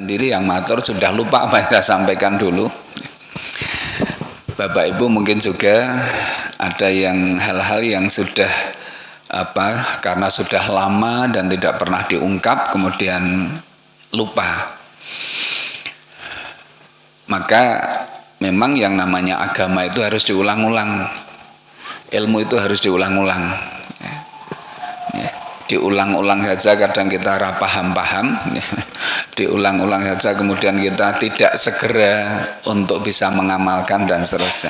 Sendiri yang matur sudah lupa apa yang saya sampaikan dulu. Bapak Ibu mungkin juga ada yang hal-hal yang sudah karena sudah lama dan tidak pernah diungkap kemudian lupa. Maka memang yang namanya agama itu harus diulang-ulang. Ilmu itu harus diulang-ulang. Diulang-ulang saja kadang kita paham-paham, diulang-ulang saja kemudian kita tidak segera untuk bisa mengamalkan dan seterusnya.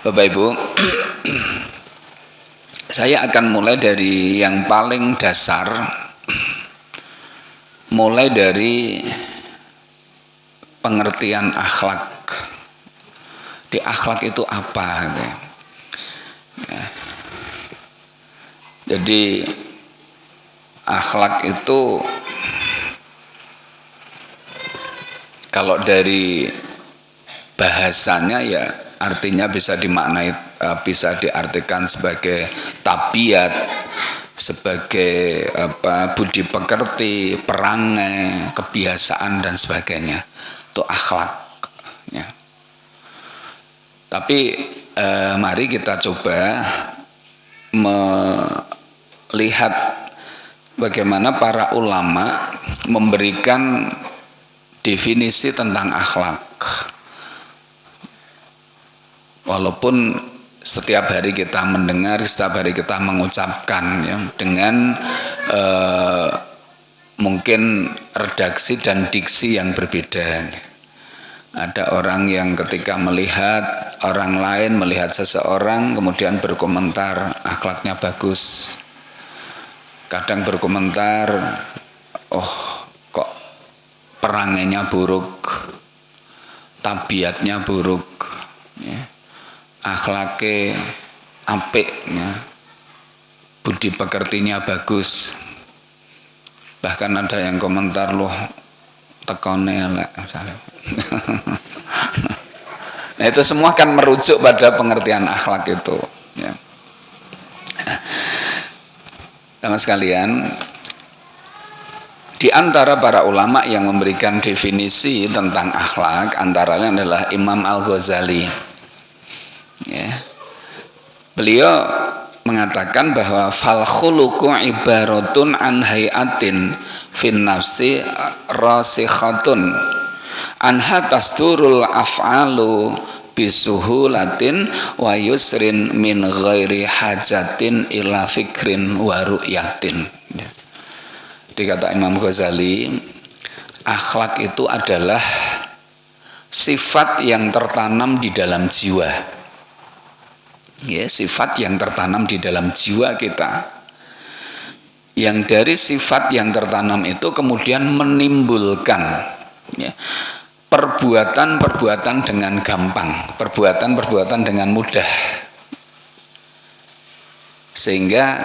Bapak Ibu, saya akan mulai dari yang paling dasar, mulai dari pengertian akhlak. Di akhlak itu apa? Jadi akhlak itu kalau dari bahasanya ya artinya bisa dimaknai, bisa diartikan sebagai tabiat, sebagai budi pekerti, perangai, kebiasaan dan sebagainya. Itu akhlak ya. Tapi mari kita coba melihat bagaimana para ulama memberikan definisi tentang akhlak. Walaupun setiap hari kita mendengar, setiap hari kita mengucapkan ya, dengan mungkin redaksi dan diksi yang berbeda. Ada orang yang ketika melihat orang lain, melihat seseorang kemudian berkomentar akhlaknya bagus. Kadang berkomentar, oh kok perangainya buruk, tabiatnya buruk, ya. Akhlaknya apik, ya. Budi pekertinya bagus. Bahkan ada yang komentar, loh tekone elek misalnya. Nah itu semua kan merujuk pada pengertian akhlak itu ya. Sama sekalian, di antara para ulama yang memberikan definisi tentang akhlak antara lain adalah Imam Al-Ghazali ya. Beliau mengatakan bahwa fal khuluqu ibaratun an hayatin fin nafsi rasikhatun anha tasdurul af'alu bisuhulatin wa yusrin min ghairi hajatin ila fikrin wa ru'yatin. Dikata Imam Ghazali, akhlak itu adalah sifat yang tertanam di dalam jiwa. Ya, sifat yang tertanam di dalam jiwa kita. Yang dari sifat yang tertanam itu kemudian menimbulkan ya, perbuatan-perbuatan dengan gampang, perbuatan-perbuatan dengan mudah, sehingga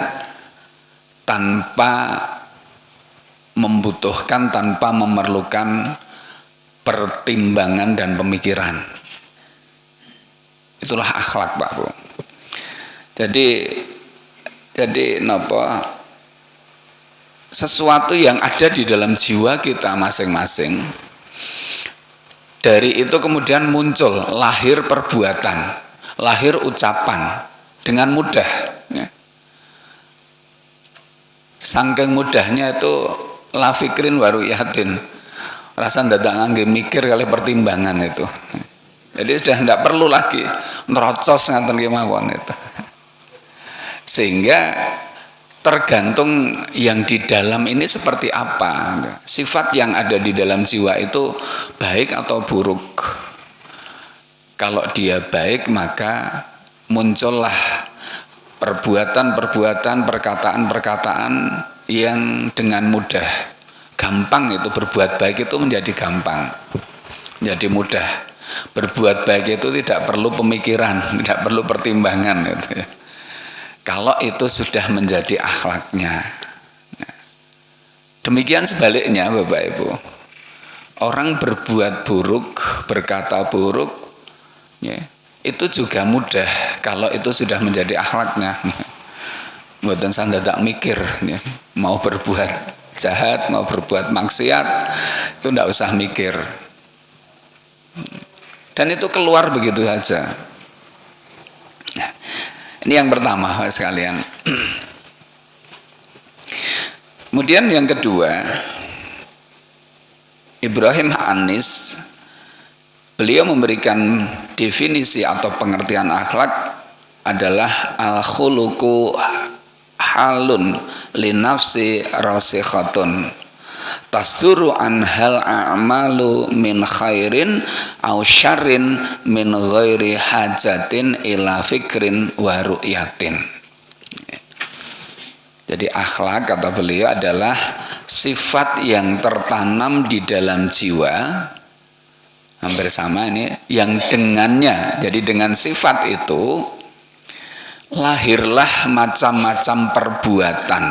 tanpa membutuhkan, tanpa memerlukan pertimbangan dan pemikiran. Itulah akhlak, Pak Bu. Jadi sesuatu yang ada di dalam jiwa kita masing-masing, dari itu kemudian muncul, lahir perbuatan, lahir ucapan dengan mudah ya. Saking mudahnya itu la fikrin wa ru'yatin, rasa ndadak ngangge mikir kali pertimbangan itu. Jadi sudah tidak perlu lagi nerocos ngaten kemawon itu. Sehingga tergantung yang di dalam ini seperti apa. Sifat yang ada di dalam jiwa itu baik atau buruk. Kalau dia baik maka muncullah perbuatan-perbuatan, perkataan-perkataan yang dengan mudah, gampang itu berbuat baik itu menjadi gampang, menjadi mudah. Berbuat baik itu tidak perlu pemikiran, tidak perlu pertimbangan gitu ya. Kalau itu sudah menjadi akhlaknya. Demikian sebaliknya Bapak Ibu. Orang berbuat buruk, berkata buruk ya, itu juga mudah kalau itu sudah menjadi akhlaknya. Mboten sandadak mikir ya, mau berbuat jahat, mau berbuat maksiat, itu tidak usah mikir. Dan itu keluar begitu saja. Nah, ini yang pertama sekalian. Kemudian yang kedua, Ibrahim Anis, beliau memberikan definisi atau pengertian akhlak adalah al-khuluqu halun linafsi rasikhatun tasduru anhal a'malu min khairin au syarrin min ghairi hajatin ila fikrin wa ru'yatin. Jadi akhlak kata beliau adalah sifat yang tertanam di dalam jiwa, hampir sama ini, yang dengannya, jadi dengan sifat itu lahirlah macam-macam perbuatan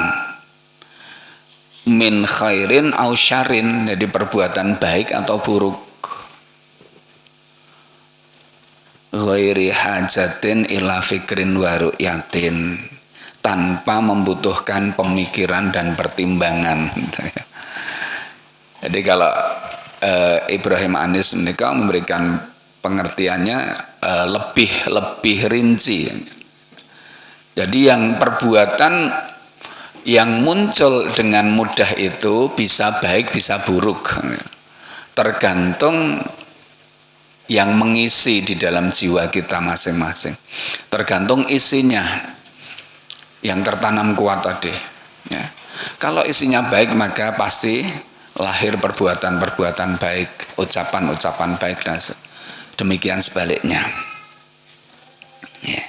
min khairin au syarrin, jadi perbuatan baik atau buruk, ghairi hajatin ila fikrin wa ru'yatin, tanpa membutuhkan pemikiran dan pertimbangan. Jadi kalau Ibrahim Anis mereka memberikan pengertiannya lebih rinci. Jadi yang perbuatan yang muncul dengan mudah itu bisa baik bisa buruk, tergantung yang mengisi di dalam jiwa kita masing-masing, tergantung isinya yang tertanam kuat tadi ya. Kalau isinya baik maka pasti lahir perbuatan-perbuatan baik, ucapan-ucapan baik, dan demikian sebaliknya ya.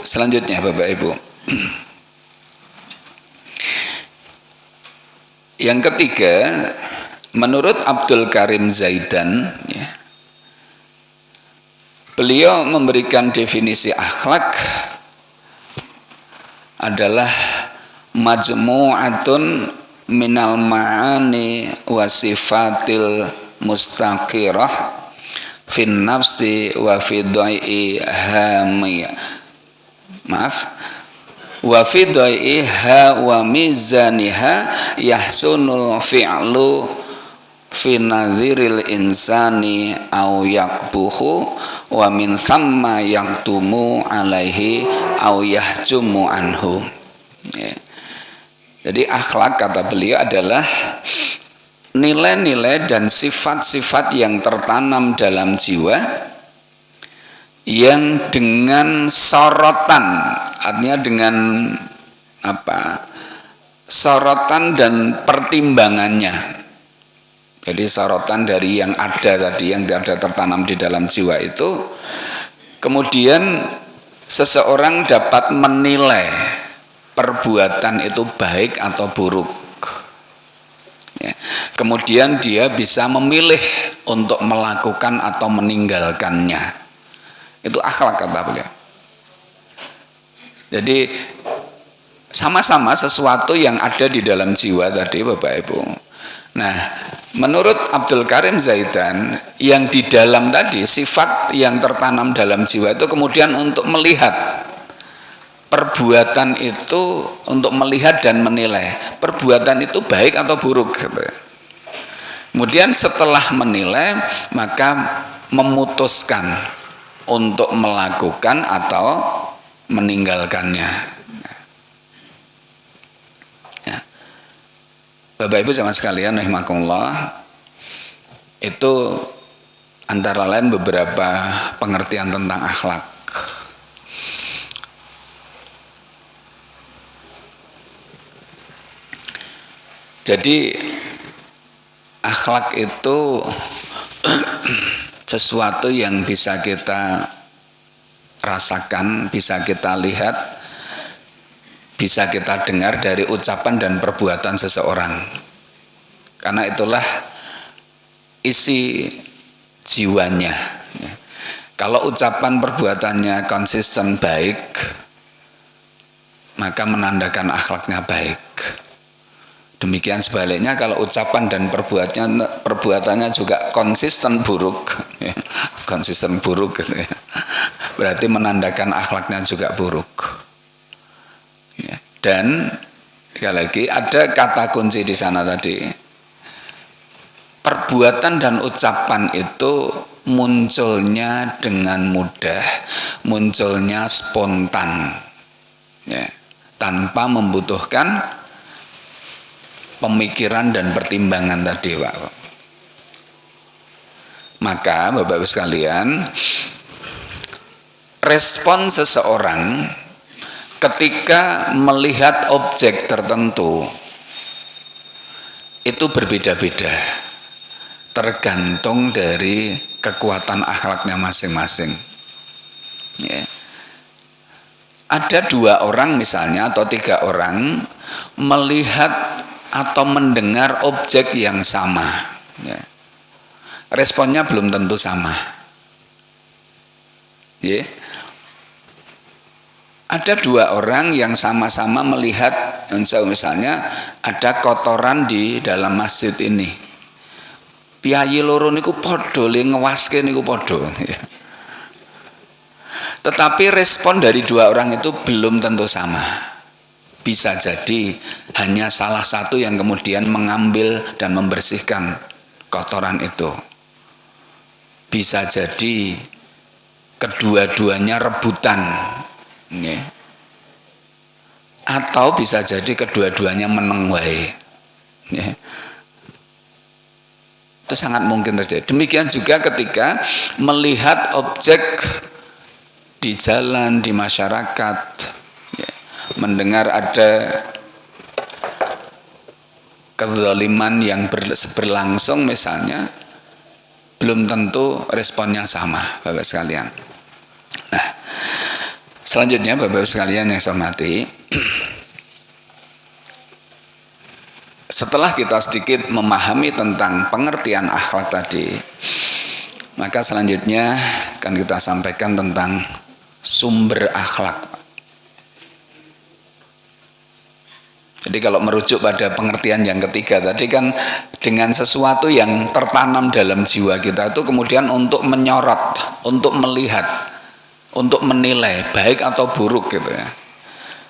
Selanjutnya Bapak Ibu, yang ketiga, menurut Abdul Karim Zaidan ya, beliau memberikan definisi akhlak adalah majmu'atun minal ma'ani wa sifatil mustaqirah fin nafsi wa fi dhai'iha wa mizaniha yahsunul fi'lu fi nadhiril insani au yakbuhu wa min thamma yaktumu alaihi au yahjumu anhu ya. Jadi akhlak kata beliau adalah nilai-nilai dan sifat-sifat yang tertanam dalam jiwa yang dengan sorotan, artinya dengan apa, sorotan dan pertimbangannya. Jadi sorotan dari yang ada tadi, yang ada tertanam di dalam jiwa itu, kemudian seseorang dapat menilai perbuatan itu baik atau buruk ya. Kemudian dia bisa memilih untuk melakukan atau meninggalkannya. Itu akhlak kata beliau. Jadi sama-sama sesuatu yang ada di dalam jiwa tadi Bapak Ibu. Nah, menurut Abdul Karim Zaidan, yang di dalam tadi sifat yang tertanam dalam jiwa itu kemudian untuk melihat perbuatan itu, untuk melihat dan menilai perbuatan itu baik atau buruk. Kemudian setelah menilai maka memutuskan untuk melakukan atau meninggalkannya ya. Bapak Ibu sama sekalian rahimakumullah, itu antara lain beberapa pengertian tentang akhlak. Jadi akhlak itu sesuatu yang bisa kita rasakan, bisa kita lihat, bisa kita dengar dari ucapan dan perbuatan seseorang. Karena itulah isi jiwanya. Kalau ucapan perbuatannya konsisten baik, maka menandakan akhlaknya baik. Demikian sebaliknya kalau ucapan dan perbuatannya juga konsisten buruk, ya, konsisten buruk gitu ya, berarti menandakan akhlaknya juga buruk. Ya, dan Sekali lagi ada kata kunci di sana tadi. Perbuatan dan ucapan itu munculnya dengan mudah, munculnya spontan, ya, tanpa membutuhkan pemikiran dan pertimbangan tadi, Pak. Maka Bapak-Ibu sekalian, respon seseorang ketika melihat objek tertentu itu berbeda-beda, tergantung dari kekuatan akhlaknya masing-masing. Ya. Ada 2 orang misalnya atau 3 orang melihat atau mendengar objek yang sama. Ya. Responnya belum tentu sama. Ya. Ada 2 orang yang sama-sama melihat, misalnya ada kotoran di dalam masjid ini. Piyayi loro niku padha le ngewaske niku padha. Ya. Tetapi respon dari 2 orang itu belum tentu sama. Bisa jadi hanya salah satu yang kemudian mengambil dan membersihkan kotoran itu. Bisa jadi kedua-duanya rebutan, ya. Atau bisa jadi kedua-duanya meneng wae, ya. Itu sangat mungkin terjadi. Demikian juga ketika melihat objek di jalan, di masyarakat, ya, mendengar ada kezaliman yang berlangsung misalnya, belum tentu responnya sama, Bapak sekalian. Nah, selanjutnya Bapak sekalian yang saya hormati, setelah kita sedikit memahami tentang pengertian akhlak tadi, maka selanjutnya akan kita sampaikan tentang sumber akhlak. Jadi kalau merujuk pada pengertian yang ketiga tadi kan, dengan sesuatu yang tertanam dalam jiwa kita itu kemudian untuk menyorot, untuk melihat, untuk menilai baik atau buruk gitu ya.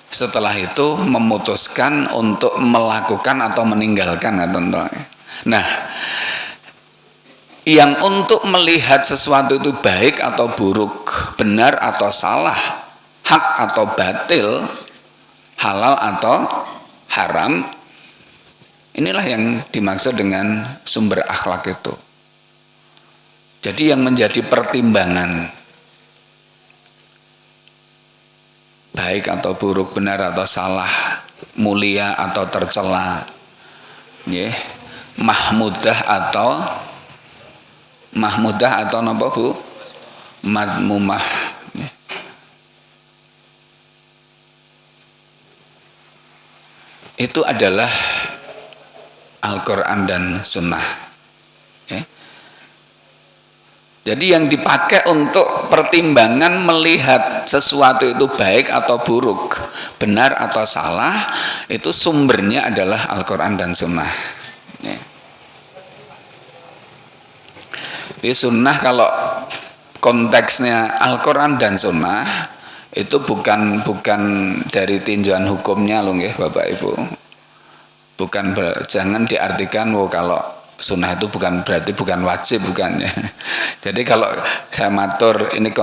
Setelah itu memutuskan untuk melakukan atau meninggalkan ya tentunya. Nah, yang untuk melihat sesuatu itu baik atau buruk, benar atau salah, hak atau batil, halal atau haram, inilah yang dimaksud dengan sumber akhlak itu. Jadi yang menjadi pertimbangan baik atau buruk, benar atau salah, mulia atau tercela, ya, mahmudah atau napa Bu? Madmumah. Ya. Itu adalah Al-Quran dan Sunnah. Ya. Jadi yang dipakai untuk pertimbangan melihat sesuatu itu baik atau buruk, benar atau salah, itu sumbernya adalah Al-Quran dan Sunnah. Ya. Di Sunnah kalau konteksnya Al-Quran dan Sunnah itu bukan dari tinjauan hukumnya loh ya Bapak Ibu. Jangan diartikan kalau sunnah itu berarti bukan wajib, bukan ya. Jadi kalau saya matur ini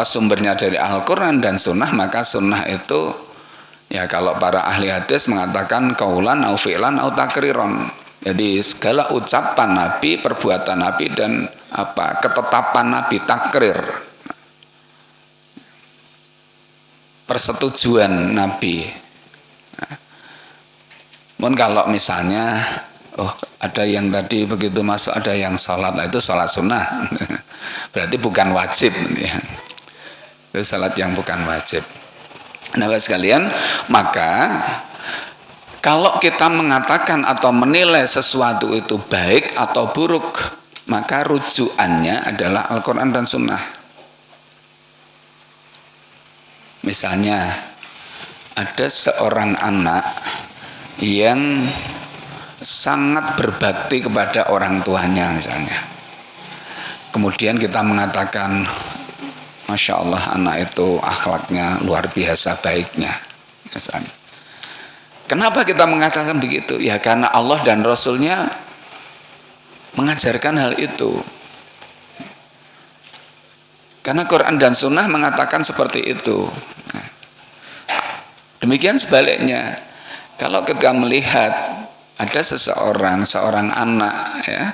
sumbernya dari Al-Quran dan Sunnah, maka Sunnah itu ya kalau para ahli hadis mengatakan kaulan au fi'lan au takriron. Jadi segala ucapan Nabi, perbuatan Nabi dan ketetapan Nabi, takrir, persetujuan Nabi. Namun kalau misalnya ada yang tadi begitu masuk, ada yang sholat, itu sholat sunnah, berarti bukan wajib, ya. Itu sholat yang bukan wajib. Nah Bapak sekalian, maka kalau kita mengatakan atau menilai sesuatu itu baik atau buruk, maka rujukannya adalah Al-Quran dan Sunnah. Misalnya ada seorang anak yang sangat berbakti kepada orang tuanya misalnya. Kemudian kita mengatakan, Masya Allah anak itu akhlaknya luar biasa baiknya misalnya. Kenapa kita mengatakan begitu? Ya karena Allah dan Rasulnya mengajarkan hal itu. Karena Quran dan Sunnah mengatakan seperti itu. Demikian sebaliknya, kalau kita melihat ada seorang anak ya,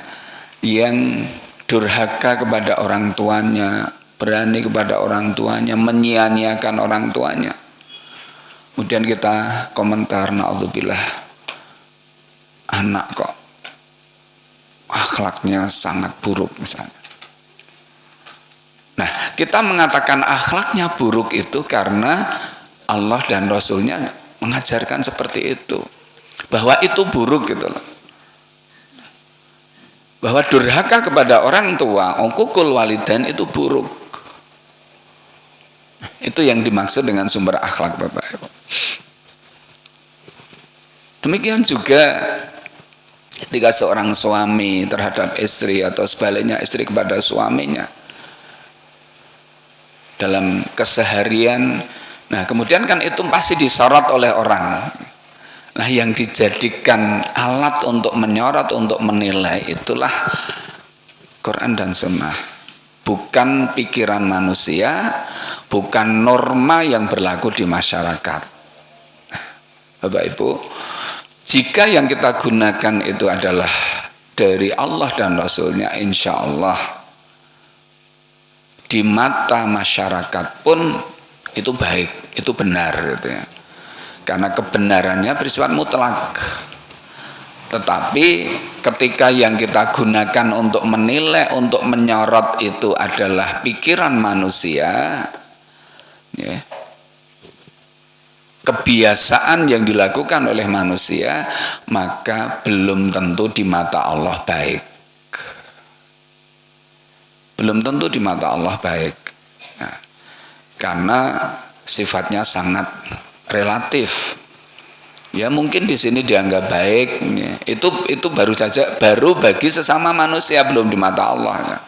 yang durhaka kepada orang tuanya, berani kepada orang tuanya, menyia-nyiakan orang tuanya, kemudian kita komentar, naudzubillah, anak kok akhlaknya sangat buruk misalnya. Nah, kita mengatakan akhlaknya buruk itu karena Allah dan Rasulnya mengajarkan seperti itu, bahwa itu buruk gitu loh, bahwa durhaka kepada orang tua, uququl walidain itu buruk. Itu yang dimaksud dengan sumber akhlak, Bapak Ibu. Demikian juga ketika seorang suami terhadap istri atau sebaliknya istri kepada suaminya dalam keseharian. Nah, kemudian kan itu pasti disorot oleh orang. Nah, yang dijadikan alat untuk menyorot, untuk menilai, itulah Quran dan Sunnah. Bukan pikiran manusia, bukan norma yang berlaku di masyarakat. Bapak Ibu, jika yang kita gunakan itu adalah dari Allah dan Rasulnya, insya Allah di mata masyarakat pun itu baik, itu benar gitu ya. Karena kebenarannya bersifat mutlak. Tetapi ketika yang kita gunakan untuk menilai, untuk menyorot itu adalah pikiran manusia ya, kebiasaan yang dilakukan oleh manusia, maka belum tentu di mata Allah baik. Belum tentu di mata Allah baik. Nah, karena sifatnya sangat relatif. Ya mungkin di sini dianggap baik, ya. Itu baru bagi sesama manusia, belum di mata Allah. Ya.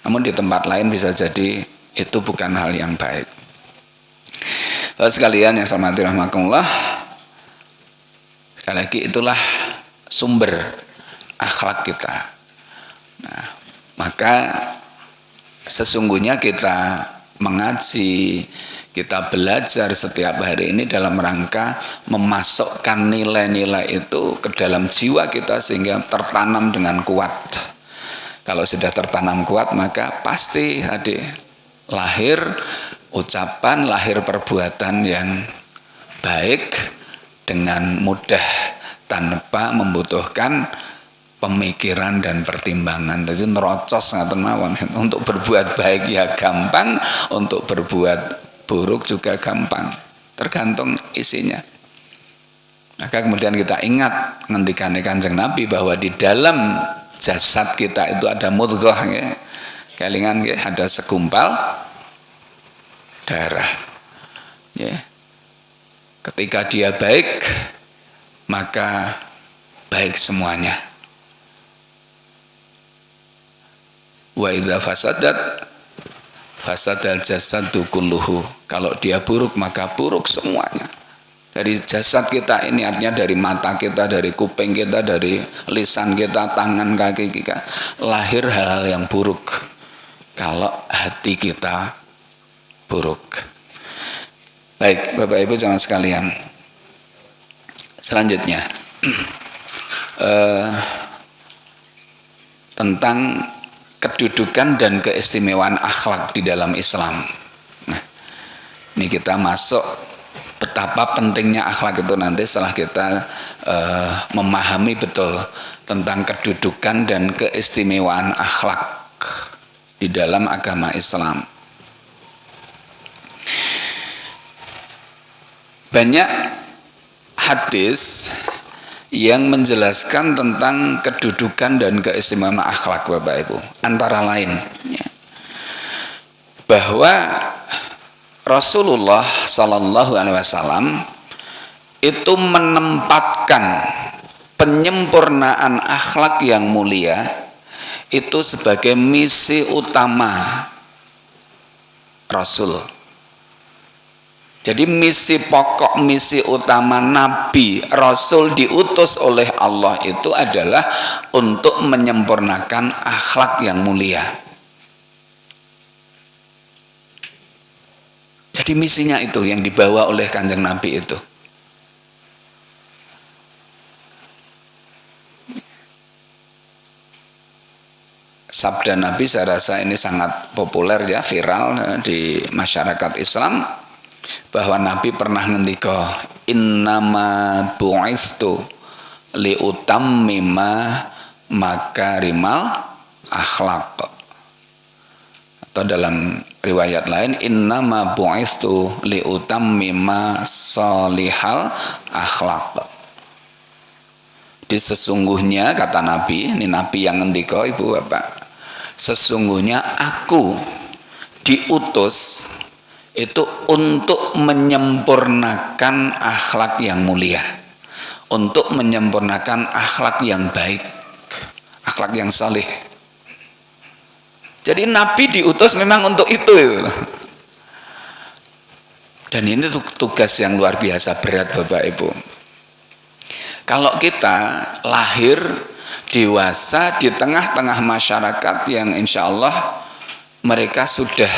Namun di tempat lain bisa jadi itu bukan hal yang baik. Bapak sekalian yang saya hormati rahimakumullah, sekali lagi itulah sumber akhlak kita. Nah, maka sesungguhnya kita mengaji, kita belajar setiap hari ini dalam rangka memasukkan nilai-nilai itu ke dalam jiwa kita sehingga tertanam dengan kuat. Kalau sudah tertanam kuat, maka pasti lahir ucapan, lahir perbuatan yang baik dengan mudah tanpa membutuhkan pemikiran dan pertimbangan. Jadi nerocos ngaten mawon. Untuk berbuat baik ya gampang, untuk berbuat buruk juga gampang, tergantung isinya. Maka kemudian kita ingat ngendikane Kanjeng Nabi bahwa di dalam jasad kita itu ada mudghah ya. Kelingan ya, ada segumpal darah. Ya. Ketika dia baik, maka baik semuanya. Wa idza fasadal jasadu kulluhu. Kalau dia buruk maka buruk semuanya. Dari jasad kita ini artinya dari mata kita, dari kuping kita, dari lisan kita, tangan, kaki kita, lahir hal-hal yang buruk kalau hati kita buruk. Baik, Bapak Ibu jamaah sekalian. Selanjutnya tentang kedudukan dan keistimewaan akhlak di dalam Islam. Nah, ini kita masuk betapa pentingnya akhlak itu nanti setelah kita memahami betul tentang kedudukan dan keistimewaan akhlak di dalam agama Islam. Banyak hadis yang menjelaskan tentang kedudukan dan keistimewaan akhlak, Bapak Ibu. Antara lain ya, bahwa Rasulullah Sallallahu Alaihi Wasallam itu menempatkan penyempurnaan akhlak yang mulia itu sebagai misi utama Rasul. Jadi misi pokok, misi utama Nabi, Rasul diutus oleh Allah itu adalah untuk menyempurnakan akhlak yang mulia. Jadi misinya itu yang dibawa oleh Kanjeng Nabi itu. Sabda Nabi saya rasa ini sangat populer ya, viral di masyarakat Islam, bahwa Nabi pernah ngendika innama bu'istu liutammima makarimal akhlaq, atau dalam riwayat lain innama bu'istu liutammima salihal akhlaq. Di sesungguhnya kata Nabi, ini Nabi yang ngendika Ibu Bapak, sesungguhnya aku diutus itu untuk menyempurnakan akhlak yang mulia, untuk menyempurnakan akhlak yang baik, akhlak yang saleh. Jadi Nabi diutus memang untuk itu. Dan ini tugas yang luar biasa berat Bapak Ibu. Kalau kita lahir dewasa di tengah-tengah masyarakat yang insya Allah mereka sudah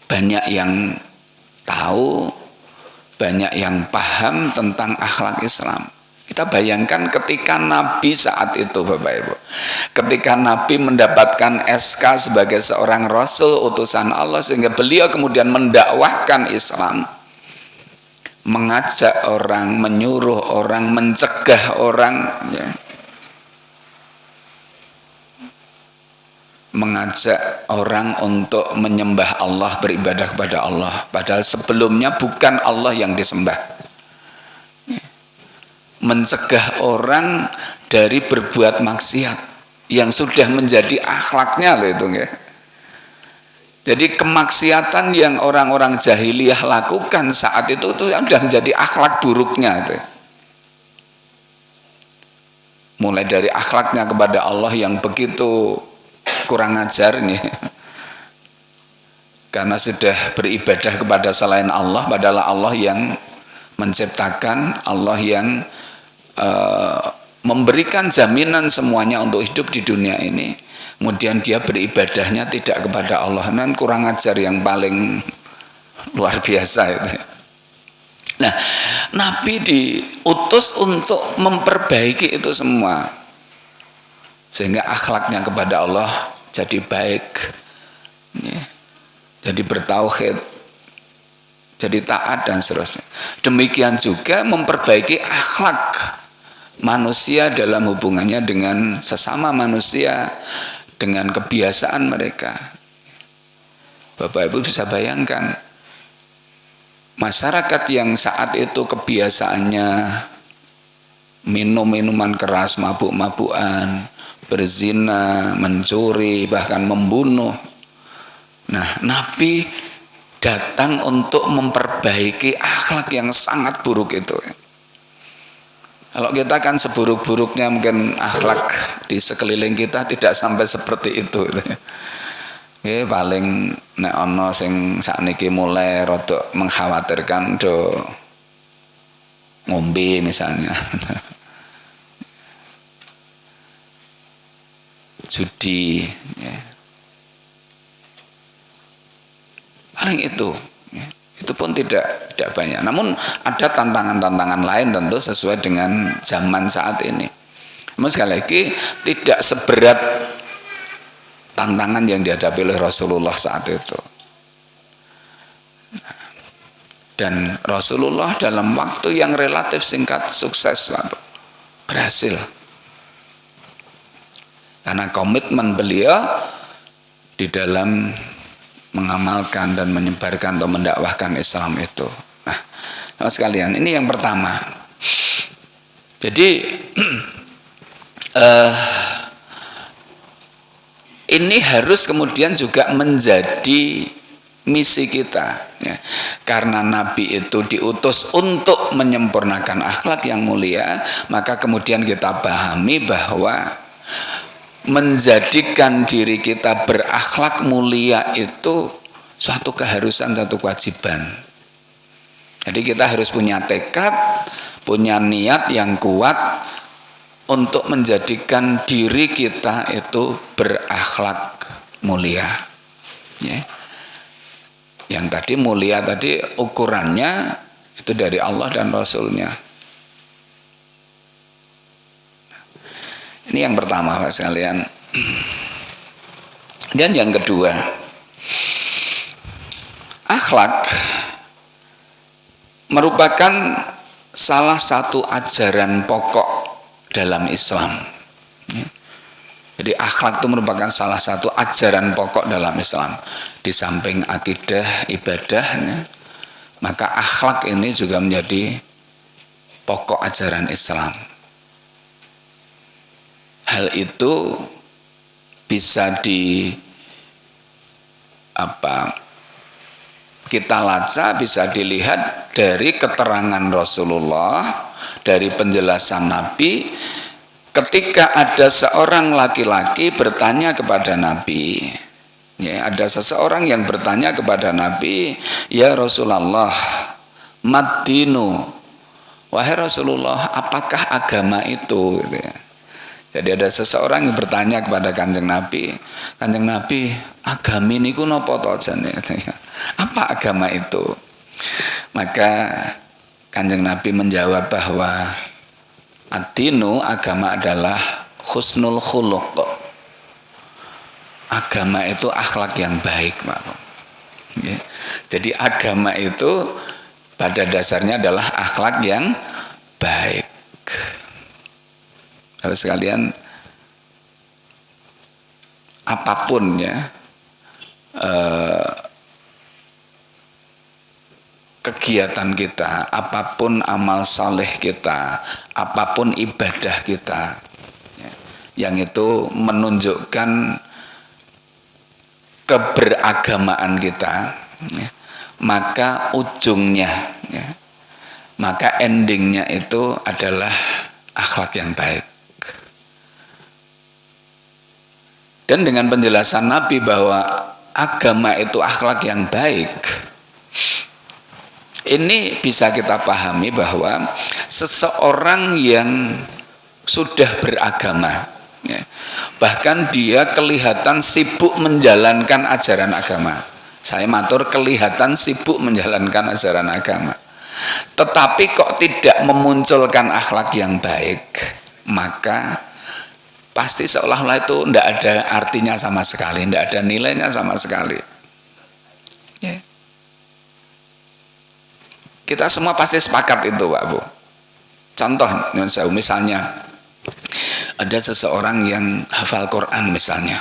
banyak yang tahu, banyak yang paham tentang akhlak Islam. Kita bayangkan ketika Nabi saat itu Bapak Ibu, ketika Nabi mendapatkan SK sebagai seorang Rasul utusan Allah, sehingga beliau kemudian mendakwahkan Islam, mengajak orang, menyuruh orang, mencegah orang, ya, mengajak orang untuk menyembah Allah, beribadah kepada Allah, padahal sebelumnya bukan Allah yang disembah, mencegah orang dari berbuat maksiat yang sudah menjadi akhlaknya loh itu ya. Jadi kemaksiatan yang orang-orang jahiliyah lakukan saat itu sudah menjadi akhlak buruknya itu. Mulai dari akhlaknya kepada Allah yang begitu kurang ajar nih, karena sudah beribadah kepada selain Allah, padahal Allah yang menciptakan, Allah yang memberikan jaminan semuanya untuk hidup di dunia ini. Kemudian dia beribadahnya tidak kepada Allah, dan kurang ajar yang paling luar biasa itu. Nah, Nabi diutus untuk memperbaiki itu semua, sehingga akhlaknya kepada Allah jadi baik, jadi bertauhid, jadi taat dan seterusnya. Demikian juga memperbaiki akhlak manusia dalam hubungannya dengan sesama manusia, dengan kebiasaan mereka. Bapak Ibu bisa bayangkan masyarakat yang saat itu kebiasaannya minum minuman keras, mabuk-mabukan, berzina, mencuri, bahkan membunuh. Nah, Nabi datang untuk memperbaiki akhlak yang sangat buruk itu. Kalau kita kan seburuk-buruknya mungkin akhlak di sekeliling kita tidak sampai seperti itu. Oke, paling nek ana sing sakniki mulai rada mengkhawatirkan do ngombe misalnya. Judi ya. Paling itu ya. Itu pun tidak banyak. Namun ada tantangan-tantangan lain tentu sesuai dengan zaman saat ini. Namun sekali lagi tidak seberat tantangan yang dihadapi oleh Rasulullah saat itu. Dan Rasulullah dalam waktu yang relatif singkat sukses, berhasil. Karena komitmen beliau di dalam mengamalkan dan menyebarkan atau mendakwahkan Islam itu. Nah, teman sekalian, ini yang pertama. Jadi ini harus kemudian juga menjadi misi kita, ya. Karena Nabi itu diutus untuk menyempurnakan akhlak yang mulia, maka kemudian kita pahami bahwa menjadikan diri kita berakhlak mulia itu suatu keharusan, satu kewajiban. Jadi kita harus punya tekad, punya niat yang kuat untuk menjadikan diri kita itu berakhlak mulia. Ya. Yang tadi mulia tadi ukurannya itu dari Allah dan Rasulnya. Ini yang pertama Pak sekalian. Dan yang kedua, akhlak merupakan salah satu ajaran pokok dalam Islam. Jadi akhlak itu merupakan salah satu ajaran pokok dalam Islam. Di samping akidah, ibadahnya, maka akhlak ini juga menjadi pokok ajaran Islam. Hal itu bisa kita laca, bisa dilihat dari keterangan Rasulullah, dari penjelasan Nabi ketika ada seorang laki-laki bertanya kepada Nabi. Ya, ada seseorang yang bertanya kepada Nabi, "Ya Rasulullah, mad-dinu?" Wahai Rasulullah, apakah agama itu? Gitu ya. Jadi ada seseorang yang bertanya kepada Kanjeng Nabi, "Kanjeng Nabi, agami niku napa to jane?" Apa agama itu? Maka Kanjeng Nabi menjawab bahwa ad-dinu, agama adalah husnul khuluq. Agama itu akhlak yang baik, Pak. Ya. Jadi agama itu pada dasarnya adalah akhlak yang baik. Harus sekalian, apapun ya kegiatan kita, apapun amal saleh kita, apapun ibadah kita, ya, yang itu menunjukkan keberagamaan kita, ya, maka ujungnya, ya, maka endingnya itu adalah akhlak yang baik. Dan dengan penjelasan Nabi bahwa agama itu akhlak yang baik, ini bisa kita pahami bahwa seseorang yang sudah beragama, ya, bahkan dia kelihatan sibuk menjalankan ajaran agama. Saya matur, kelihatan sibuk menjalankan ajaran agama, tetapi kok tidak memunculkan akhlak yang baik, maka pasti seolah-olah itu tidak ada artinya sama sekali, tidak ada nilainya sama sekali. Ya. Kita semua pasti sepakat itu, Pak Bu. Contoh, misalnya ada seseorang yang hafal Quran misalnya,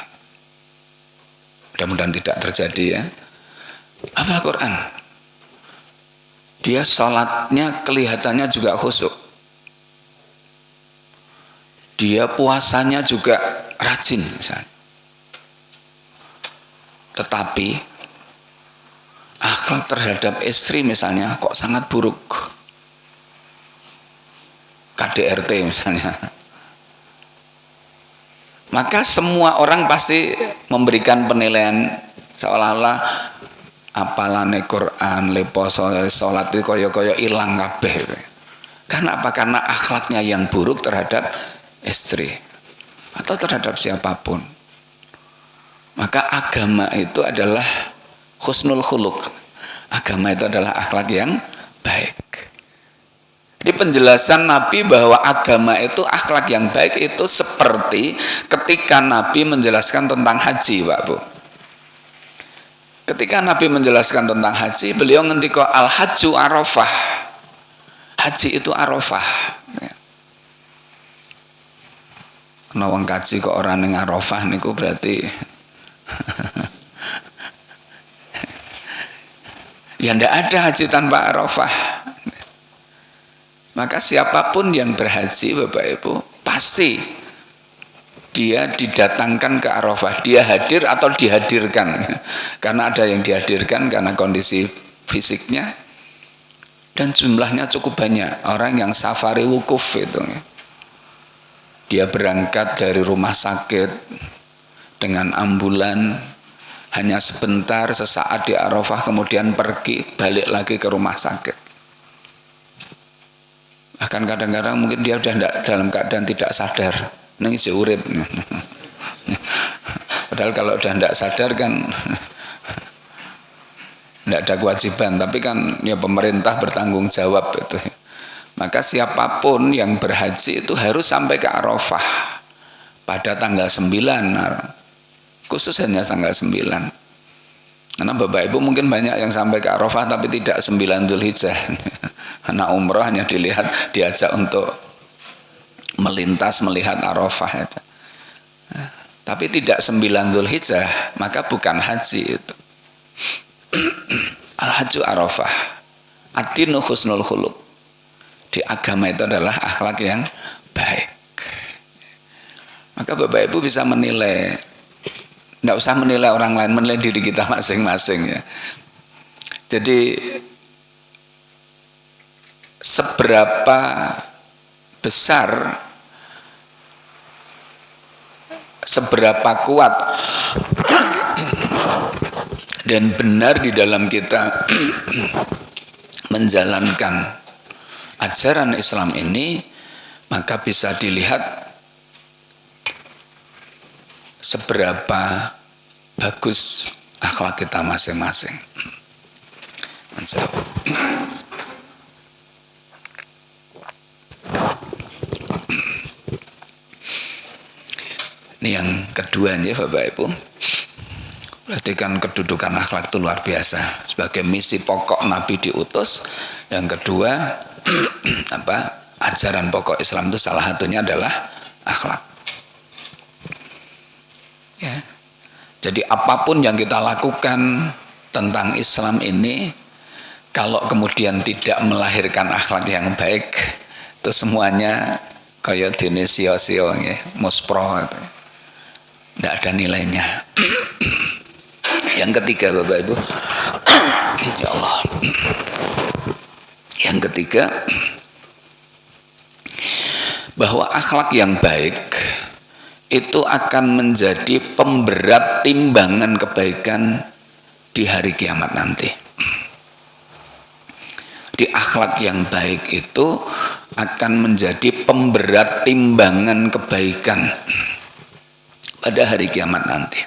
mudah-mudahan tidak terjadi ya, hafal Quran, dia sholatnya kelihatannya juga khusyuk, dia puasanya juga rajin misalnya, tetapi akhlak terhadap istri misalnya kok sangat buruk, KDRT misalnya, maka semua orang pasti memberikan penilaian seolah-olah apalane Quran, leposo, sholat itu koyo-koyo ilang kabeh. Karena apa? Karena akhlaknya yang buruk terhadap istri atau terhadap siapapun. Maka agama itu adalah husnul khuluq. Agama itu adalah akhlak yang baik. Di penjelasan Nabi bahwa agama itu akhlak yang baik itu seperti ketika Nabi menjelaskan tentang haji, Pak Bu. Ketika Nabi menjelaskan tentang haji, beliau ngendika al-hajju arafah. Haji itu arafah. Kena wong kaji kok orang ning arafah niku berarti ya ndak ada haji tanpa arafah. Maka siapapun yang berhaji, Bapak Ibu, pasti dia didatangkan ke Arafah, dia hadir atau dihadirkan, karena ada yang dihadirkan karena kondisi fisiknya, dan jumlahnya cukup banyak orang yang safari wukuf itu, dia berangkat dari rumah sakit dengan ambulan, hanya sebentar sesaat di Arafah kemudian pergi balik lagi ke rumah sakit. Bahkan kadang-kadang mungkin dia sudah dalam keadaan tidak sadar, nang isi urip. Padahal kalau sudah tidak sadar kan tidak ada kewajiban, tapi kan ya pemerintah bertanggung jawab itu. Maka siapapun yang berhaji itu harus sampai ke Arafah pada tanggal 9, khusus hanya tanggal 9. Karena Bapak Ibu mungkin banyak yang sampai ke Arafah tapi tidak 9 Dzulhijjah. Anak umroh hanya diajak untuk melintas melihat Arafah aja. Tapi tidak 9 Dzulhijjah, maka bukan haji itu. Al-Hajju Arafah. Ad-dinu husnul khuluq. Di agama itu adalah akhlak yang baik. Maka Bapak Ibu bisa menilai, tidak usah menilai orang lain, menilai diri kita masing-masing ya. Jadi seberapa besar, seberapa kuat dan benar di dalam kita menjalankan ajaran Islam ini, maka bisa dilihat seberapa bagus akhlak kita masing-masing. Ini yang kedua ya Bapak Ibu. Berarti kan kedudukan akhlak itu luar biasa. Sebagai misi pokok Nabi diutus. Yang kedua, ajaran pokok Islam itu salah satunya adalah akhlak. Ya. Jadi apapun yang kita lakukan tentang Islam ini, kalau kemudian tidak melahirkan akhlak yang baik, itu semuanya kayak dene sio-sio ya, muspro gitu. Tidak ada nilainya. Yang ketiga Bapak Ibu, ya Allah. Yang ketiga, bahwa akhlak yang baik itu akan menjadi pemberat timbangan kebaikan di hari kiamat nanti. Di akhlak yang baik itu akan menjadi pemberat timbangan kebaikan pada hari kiamat nanti.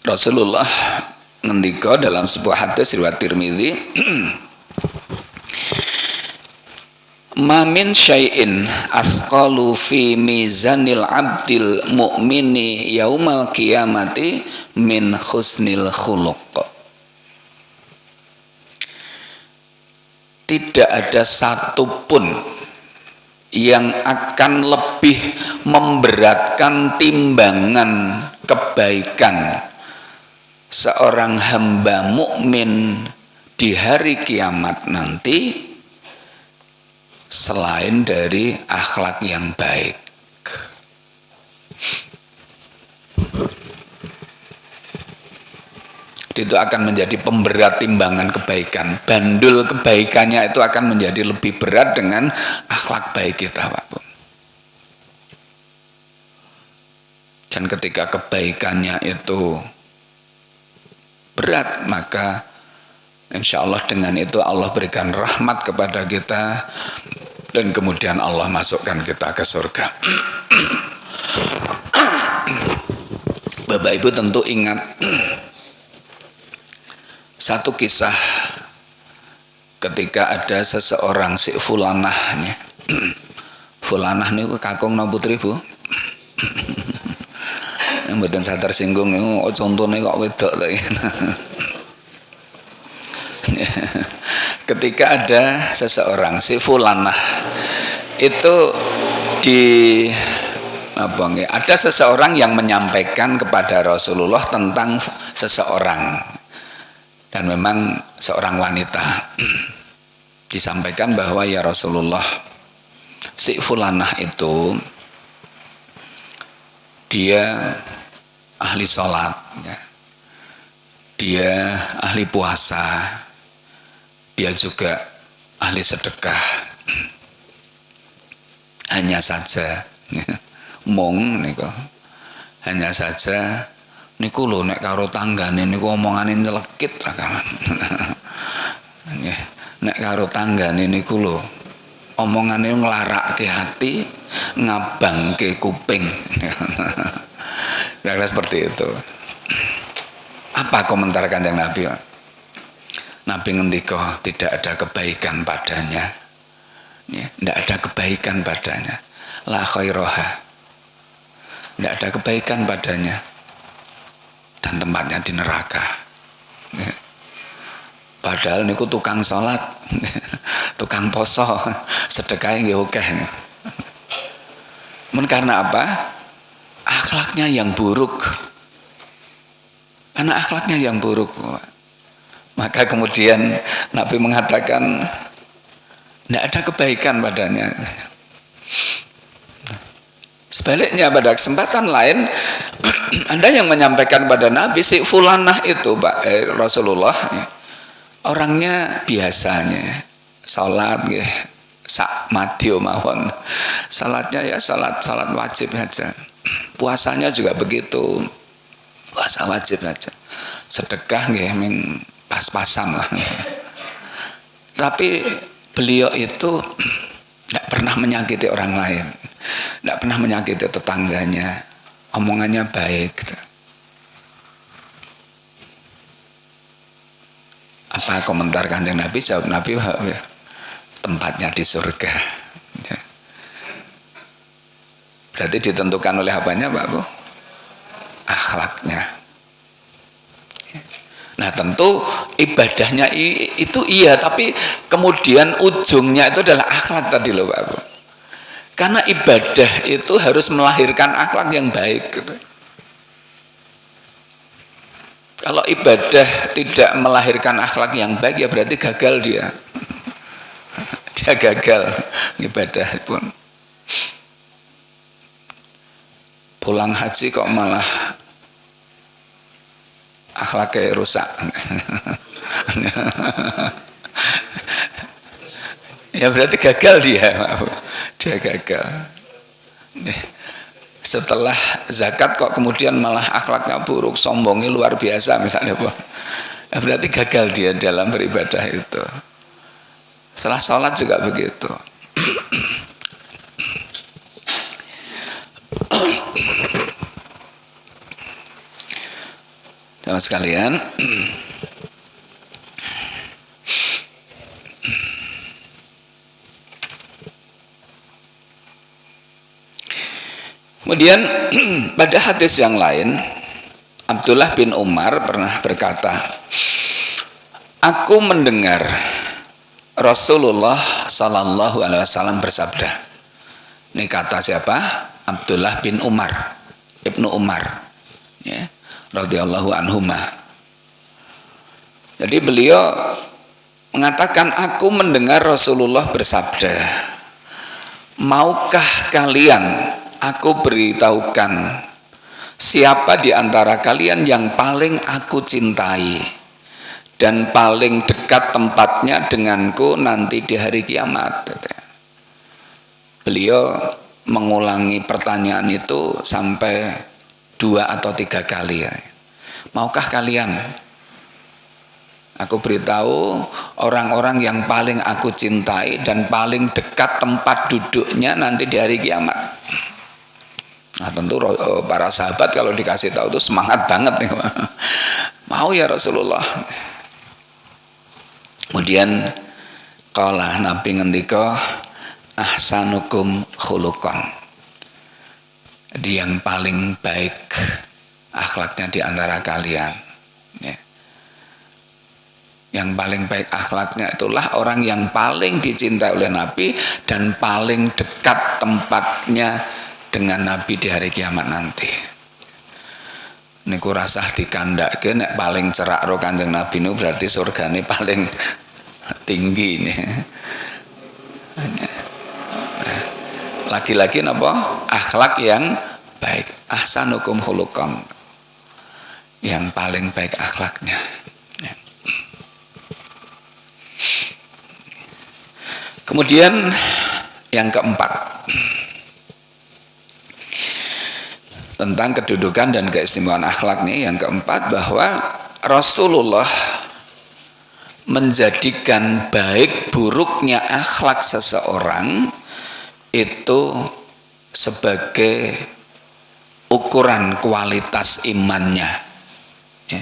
Rasulullah ngendika dalam sebuah hadis riwayat Tirmidzi, "Ma min syai'in athqalu fi mizanil 'abdil mu'mini yaumal qiyamati min husnil khuluq." Tidak ada satupun yang akan lebih memberatkan timbangan kebaikan seorang hamba mukmin di hari kiamat nanti selain dari akhlak yang baik. Itu akan menjadi pemberat timbangan kebaikan. Bandul kebaikannya itu akan menjadi lebih berat dengan akhlak baik kita, Pak Bu. Dan ketika kebaikannya itu berat, maka insya Allah dengan itu Allah berikan rahmat kepada kita dan kemudian Allah masukkan kita ke surga. Bapak Ibu tentu ingat satu kisah ketika ada seseorang si Fulanah nih. Fulanah niku kakung napa putri Bu? Yang mboten saya tersinggung niku contone kok wedok to. Ketika ada seseorang si Fulanah itu ada seseorang yang menyampaikan kepada Rasulullah tentang seseorang, dan memang seorang wanita. Disampaikan bahwa ya Rasulullah, si Fulanah itu dia ahli sholat ya. Dia ahli puasa, dia juga ahli sedekah. Hanya saja mong niku, Hanya saja niku lho nek karo tanggane niku omongane nyelekit ra kan. Nek karo tanggane niku lho omongane nglarake hati, ngabangke kuping. Kira-kira seperti itu. Apa komentar Kanjeng Nabi? Nabi ngendika tidak ada kebaikan padanya. Ya, tidak ada kebaikan padanya. La khairaha. Tidak ada kebaikan padanya. Dan tempatnya di neraka. Ya. Padahal niku tukang sholat, tukang poso, sedekah nggih akeh. Men karena apa? Akhlaknya yang buruk. Karena akhlaknya yang buruk. Maka kemudian Nabi mengatakan tidak ada kebaikan padanya. Sebaliknya pada kesempatan lain ada yang menyampaikan pada Nabi si fulanah itu Rasulullah orangnya biasanya salat nggih sak madya mawon. Salatnya ya salat wajib saja. Puasanya juga begitu. Puasa wajib saja. Sedekah nggih ming pas-pasan lah. Tapi beliau itu tidak pernah menyakiti orang lain, tidak pernah menyakiti tetangganya, omongannya baik. Apa komentar Kanjeng Nabi? Jawab Nabi, tempatnya di surga. Berarti ditentukan oleh apanya, Pak Bu? Akhlaknya. Nah tentu ibadahnya itu iya, tapi kemudian ujungnya itu adalah akhlak tadi loh Pak Bu. Karena ibadah itu harus melahirkan akhlak yang baik gitu. Kalau ibadah tidak melahirkan akhlak yang baik ya berarti gagal dia. Dia gagal ibadah pun. Pulang haji kok malah akhlaknya rusak. Ya berarti gagal dia gagal. Setelah zakat kok kemudian malah akhlaknya buruk, sombongnya luar biasa misalnya, ya berarti gagal dia dalam beribadah itu. Setelah sholat juga begitu. Teman sekalian, kemudian pada hadis yang lain Abdullah bin Umar pernah berkata, aku mendengar Rasulullah Sallallahu Alaihi Wasallam bersabda. Ini kata siapa? Abdullah bin Umar, Ibnu Umar, ya, radhiyallahu anhuma. Jadi beliau mengatakan, aku mendengar Rasulullah bersabda, maukah kalian aku beritahukan siapa di antara kalian yang paling aku cintai dan paling dekat tempatnya denganku nanti di hari kiamat. Beliau mengulangi pertanyaan itu sampai 2 atau 3 kali. Maukah kalian aku beritahu orang-orang yang paling aku cintai dan paling dekat tempat duduknya nanti di hari kiamat. Nah tentu para sahabat kalau dikasih tahu itu semangat banget nih. Mau ya Rasulullah. Kemudian qala Nabi ngendika, ahsanukum khuluqan. Jadi yang paling baik akhlaknya di antara kalian, ya. Yang paling baik akhlaknya itulah orang yang paling dicintai oleh Nabi dan paling dekat tempatnya dengan Nabi di hari kiamat nanti. Niku rasah dikandake nek paling cerak ro Kanjeng Nabi niku berarti surgane paling tinggi nih. Lagi-lagi napa? Akhlak yang baik. Ahsanukum khuluqan. Yang paling baik akhlaknya. Kemudian yang keempat, tentang kedudukan dan keistimewaan akhlaknya. Yang keempat, bahwa Rasulullah menjadikan baik buruknya akhlak seseorang itu sebagai ukuran kualitas imannya. Ya.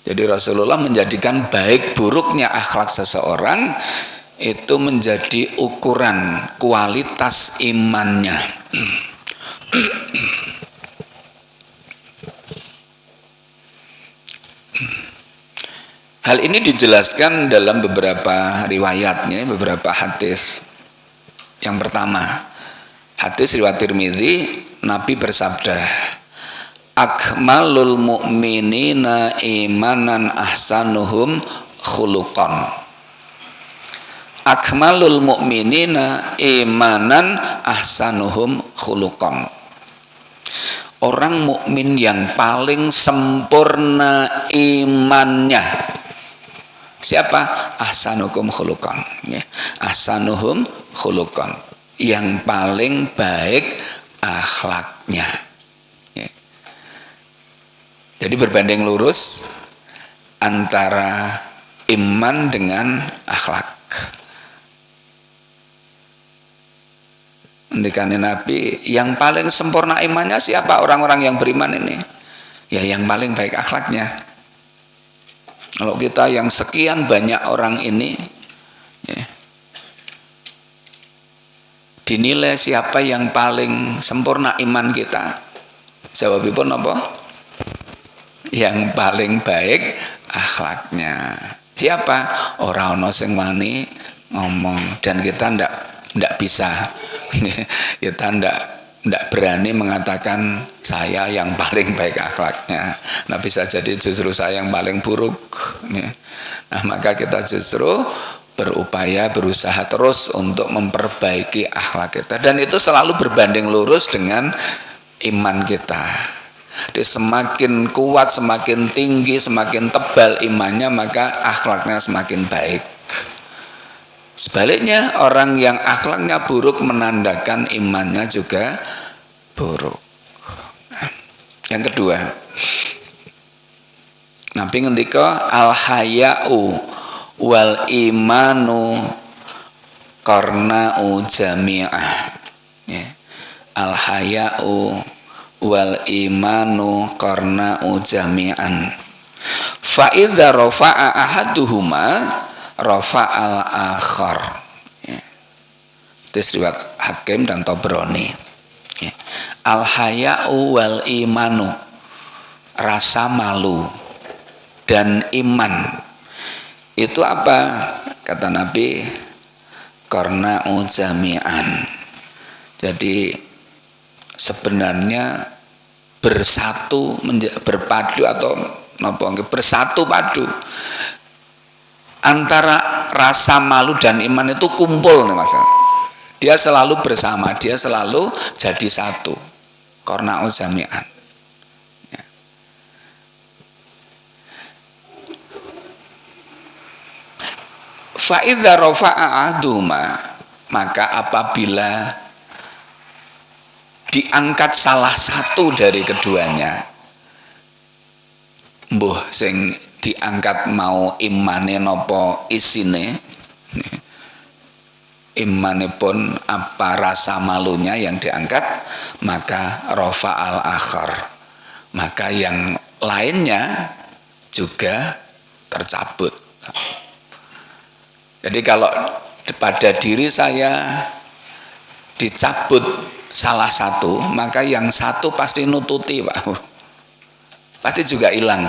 Jadi Rasulullah menjadikan baik buruknya akhlak seseorang itu menjadi ukuran kualitas imannya. Hal ini dijelaskan dalam beberapa riwayatnya, beberapa hadis. Yang pertama, hadis riwayat Tirmidzi, Nabi bersabda, akmalul mu'minina imanan ahsanuhum khuluqan. Akmalul mu'minina imanan ahsanuhum khuluqan. Orang mukmin yang paling sempurna imannya siapa? Ahsanuhum khuluqan, ya. Ahsanuhum khuluqan, yang paling baik akhlaknya, ya. Jadi berbanding lurus antara iman dengan akhlak. Ndikane Nabi, yang paling sempurna imannya siapa? Orang-orang yang beriman ini, ya yang paling baik akhlaknya. Kalau kita yang sekian banyak orang ini, ya, dinilai siapa yang paling sempurna iman kita, jawabipun apa? Yang paling baik akhlaknya. Siapa? Ora ono sing wani ngomong, dan kita ndak bisa. Kita ndak berani mengatakan saya yang paling baik akhlaknya. Nah, bisa jadi justru saya yang paling buruk. Nah, maka kita justru berupaya, berusaha terus untuk memperbaiki akhlak kita, dan itu selalu berbanding lurus dengan iman kita. Jadi semakin kuat, semakin tinggi, semakin tebal imannya, maka akhlaknya semakin baik. Sebaliknya, orang yang akhlaknya buruk menandakan imannya juga buruk. Yang kedua, Nabi ngendika al-haya'u wal imanu qarna'u jami'ah. Ya. Al-haya'u wal imanu qarna'u jami'an. Fa idza rafa'a ahaduhuma rafa'al akhar. Ya. Itu riwayat Hakim dan Tabrani. Ya. Al haya'u wal imanu, rasa malu dan iman itu apa? Kata Nabi, qarna'u jami'an. Jadi sebenarnya bersatu, berpadu atau bersatu padu antara rasa malu dan iman itu kumpul nih Mas. Dia selalu bersama, dia selalu jadi satu. Qarna'u jami'an. Ya. Fa idza rafa'a ahduma, maka apabila diangkat salah satu dari keduanya, mbuh sing diangkat mau imane nopo isine, imane pun apa rasa malunya yang diangkat, maka rafa'al akhar, maka yang lainnya juga tercabut. Jadi kalau pada diri saya dicabut salah satu, maka yang satu pasti nututi, Pak. Pasti juga hilang.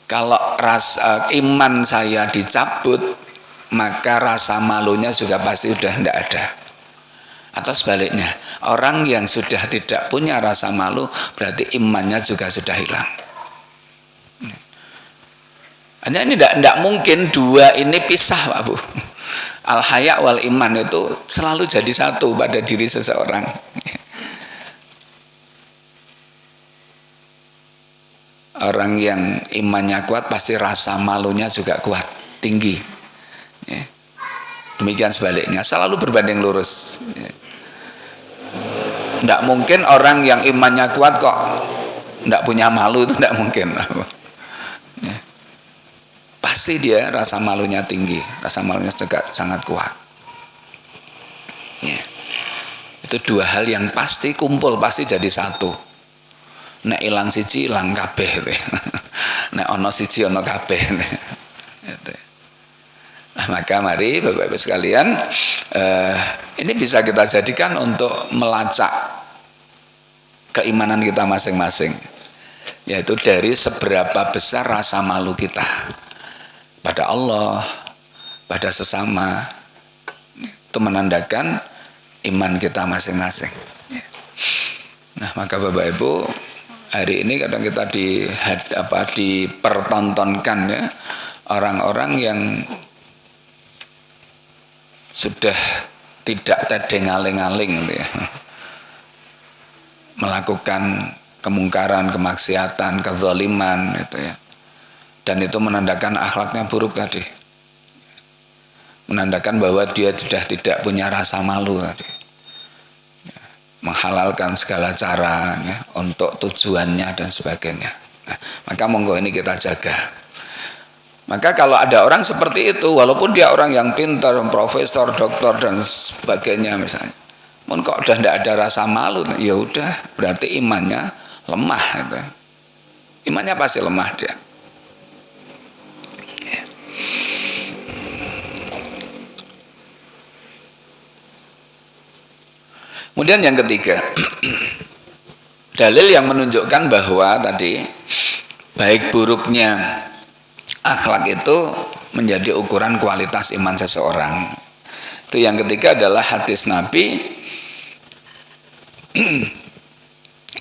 Kalau rasa iman saya dicabut, maka rasa malunya juga pasti sudah tidak ada. Atau sebaliknya, orang yang sudah tidak punya rasa malu, berarti imannya juga sudah hilang. Hanya ini tidak mungkin dua ini pisah, Pak Bu. Al haya wal iman itu selalu jadi satu pada diri seseorang. Orang yang imannya kuat pasti rasa malunya juga kuat, tinggi. Demikian sebaliknya, selalu berbanding lurus. Tidak mungkin orang yang imannya kuat kok tidak punya malu, itu tidak mungkin. Ya. Pasti dia rasa malunya tinggi, rasa malunya juga sangat kuat. Ya. Itu dua hal yang pasti kumpul, pasti jadi satu. Nek ilang siji ilang kabeh. Nek ono siji ono kabeh. Nah, maka mari Bapak Ibu sekalian, ini bisa kita jadikan untuk melacak keimanan kita masing-masing, yaitu dari seberapa besar rasa malu kita pada Allah, pada sesama. Itu menandakan iman kita masing-masing. Nah, maka Bapak Ibu, hari ini kadang kita dipertontonkan ya, orang-orang yang sudah tidak tedeng-aling-aling gitu ya, melakukan kemungkaran, kemaksiatan, kezaliman gitu ya, dan itu menandakan akhlaknya buruk tadi, menandakan bahwa dia sudah tidak punya rasa malu tadi, menghalalkan segala cara ya, untuk tujuannya dan sebagainya. Nah, maka monggo ini kita jaga. Maka kalau ada orang seperti itu, walaupun dia orang yang pintar, profesor, doktor dan sebagainya misalnya, pun kok udah tidak ada rasa malu, ya udah berarti imannya lemah gitu. Imannya pasti lemah dia. Ya. Kemudian yang ketiga, dalil yang menunjukkan bahwa tadi baik buruknya akhlak itu menjadi ukuran kualitas iman seseorang. Itu yang ketiga adalah hadis Nabi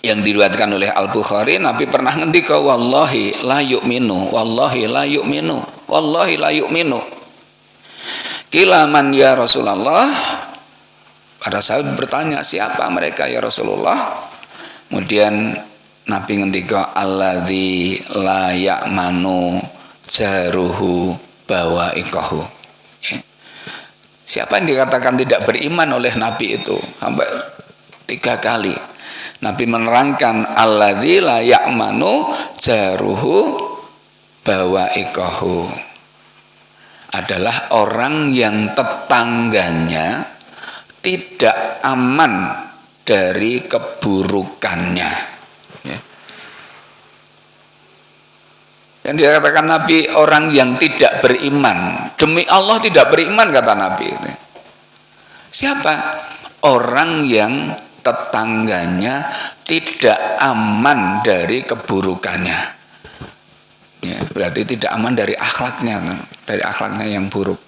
yang diriwayatkan oleh Al-Bukhari. Nabi pernah ngendika, wallahi la yu'minu, wallahi la yu'minu, wallahi la yu'minu. Qila man ya Rasulullah? Para sahabat bertanya, siapa mereka ya Rasulullah? Kemudian Nabi ngendika, alladzi la ya'manu jaruhu bawaikahu. Ya. Siapa yang dikatakan tidak beriman oleh Nabi itu? Sampai 3 kali Nabi menerangkan, alladzi la ya'manu jaruhu bawaikahu, adalah orang yang tetangganya tidak aman dari keburukannya. Ya. Yang dikatakan Nabi, orang yang tidak beriman, demi Allah tidak beriman, kata Nabi. Siapa? Orang yang tetangganya tidak aman dari keburukannya. Ya, berarti tidak aman dari akhlaknya yang buruk.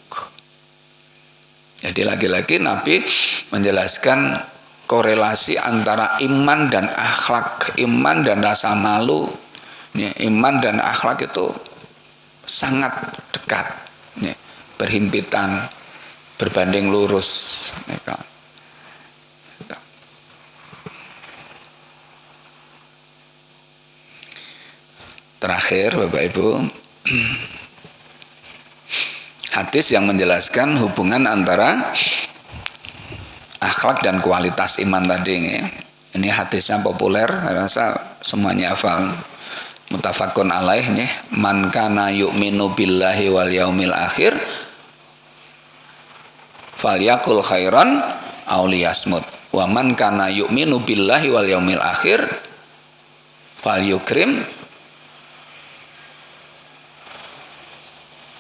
Jadi lagi-lagi Nabi menjelaskan korelasi antara iman dan akhlak, iman dan rasa malu. Ya, iman dan akhlak itu sangat dekat, ya, berhimpitan, berbanding lurus. Ya, terakhir Bapak Ibu, hadis yang menjelaskan hubungan antara akhlak dan kualitas iman tadi. Ya. Ini hadisnya populer, saya rasa semuanya hafal. Muttafaqun alaih, man kana yu'minu billahi wal yaumil akhir falyakul khairan aw liyasmut, wa man kana yu'minu billahi wal yaumil akhir falyukrim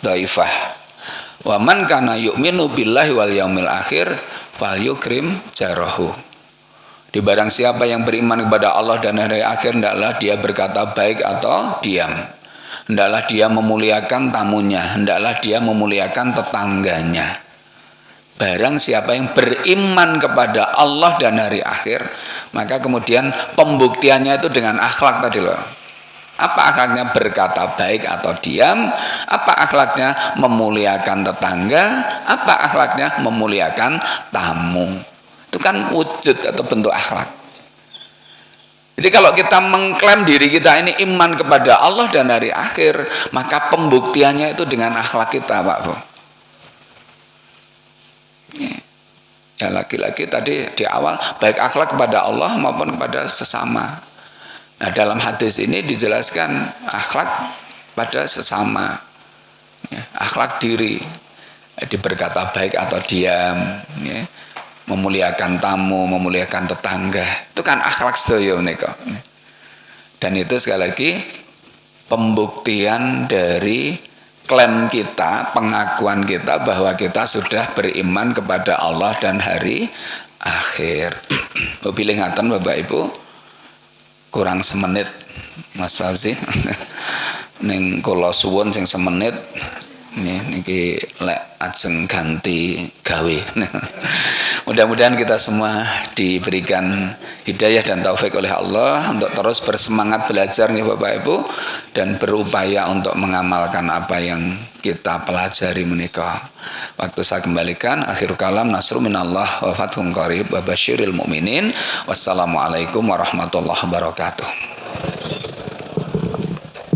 dhaifah, wa man kana yu'minu billahi wal yaumil akhir falyukrim jarahu. Di barang siapa yang beriman kepada Allah dan hari akhir, hendaklah dia berkata baik atau diam, hendaklah dia memuliakan tamunya, hendaklah dia memuliakan tetangganya. Barang siapa yang beriman kepada Allah dan hari akhir, maka kemudian pembuktiannya itu dengan akhlak tadi loh. Apa akhlaknya? Berkata baik atau diam. Apa akhlaknya? Memuliakan tetangga. Apa akhlaknya? Memuliakan tamu. Itu kan wujud atau bentuk akhlak. Jadi kalau kita mengklaim diri kita ini iman kepada Allah dan hari akhir, maka pembuktiannya itu dengan akhlak kita, Pak Bu. Ya lagi-lagi tadi di awal baik akhlak kepada Allah maupun kepada sesama. Nah dalam hadis ini dijelaskan akhlak pada sesama, ya, akhlak diri, jadi berkata baik atau diam, ya, memuliakan tamu, memuliakan tetangga, itu kan akhlak sedaya menika. Dan itu sekali lagi pembuktian dari klaim kita, pengakuan kita bahwa kita sudah beriman kepada Allah dan hari akhir. Pilih ngaten Bapak Ibu, kurang semenit Mas Fauzi. Ning kula suwun sing semenit niki lek ajeng ganti gawe. Mudah-mudahan kita semua diberikan hidayah dan taufik oleh Allah untuk terus bersemangat belajar nih Bapak Ibu, dan berupaya untuk mengamalkan apa yang kita pelajari menikah. Waktu saya kembalikan, akhir kalam, nasrun minallah wa fathun qarib wa basyiril mu'minin. Wassalamualaikum warahmatullahi wabarakatuh.